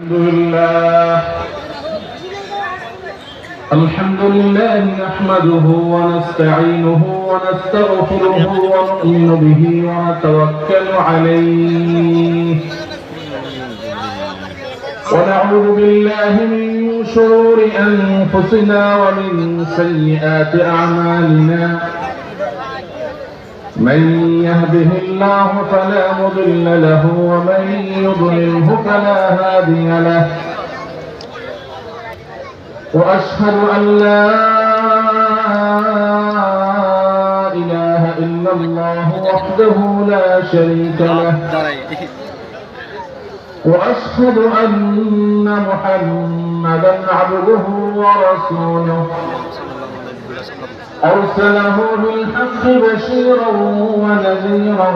الحمد لله نحمده ونستعينه ونستغفره ونؤمن به ونتوكل عليه ونعوذ بالله من شرور أنفسنا ومن سيئات أعمالنا من يهده الله فلا مضل له ومن يضلله فلا هادي له وأشهد أن لا إله إلا الله وحده لا شريك له وأشهد أن محمدا عبده ورسوله أرسله بالحق بشيرا ونذيرا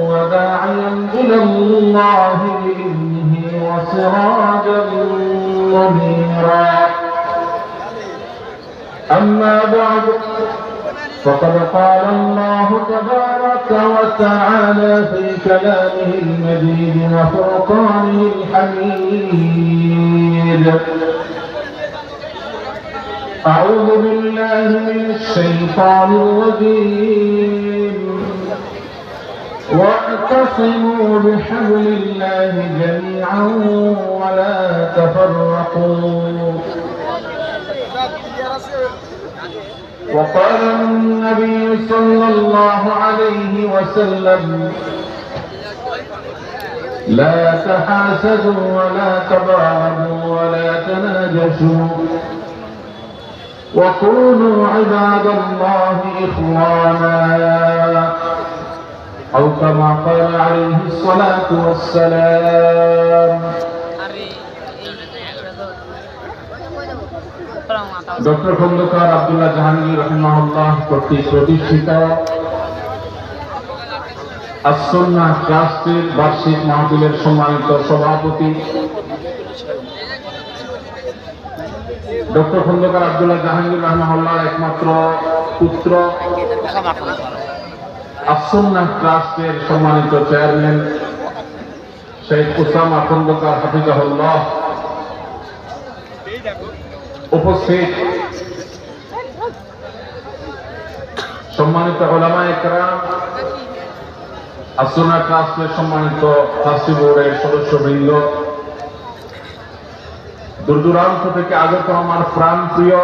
وداعيا إلى الله بإذنه وسراجا منيرا أما بعد فقد قال الله تبارك وتعالى في كلامه المجيد وفرقانه الحميد أعوذ بالله من الشيطان الرجيم واعتصموا بحبل الله جميعا ولا تفرقوا وقال النبي صلى الله عليه وسلم لا تحاسدوا ولا تباغضوا ولا تناجشوا وكونوا عباد الله إخوانا أو كما قال عليه الصلاة والسلام ডক্টর খন্দকার আব্দুল্লাহ জাহাঙ্গীর রাহিমাহুল্লাহ কর্তৃক প্রতিষ্ঠিত আস-সুন্নাহ ট্রাস্টের বার্ষিক মাহফিলের সম্মানিত সভাপতি ডক্টর খন্দকার আব্দুল্লাহ জাহাঙ্গীর রাহিমাহুল্লাহর একমাত্র পুত্র আস-সুন্নাহ ট্রাস্টের সম্মানিত চেয়ারম্যান শেখ উসামা খন্দকার হাফিজাহুল্লাহ, উপস্থিত সম্মানিত উলামায়ে কেরাম, আস-সুন্নাহ ট্রাস্টের সম্মানিত ট্রাস্টি বোর্ডের সদস্যবৃন্দ, দূর দূরান্ত থেকে আগত আমার প্রাণ প্রিয়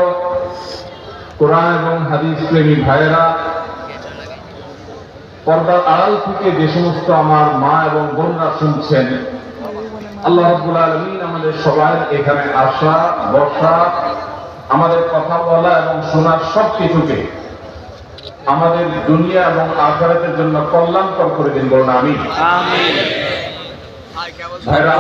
কোরআন এবং হাদিস প্রেমী ভাইয়েরা, পর্দার আড়াল থেকে যে সমস্ত আমার মা এবং বোনরা শুনছেন, আল্লাহ রাব্বুল আলামিন আমাদের সবার এখানে আসা বসা, আমাদের কথা বলা এবং শোনার সবকিছুকে আমাদের দুনিয়া এবং আখিরাতের জন্য কল্যাণকর করে দিন, বলুন আমিন। ভাইরা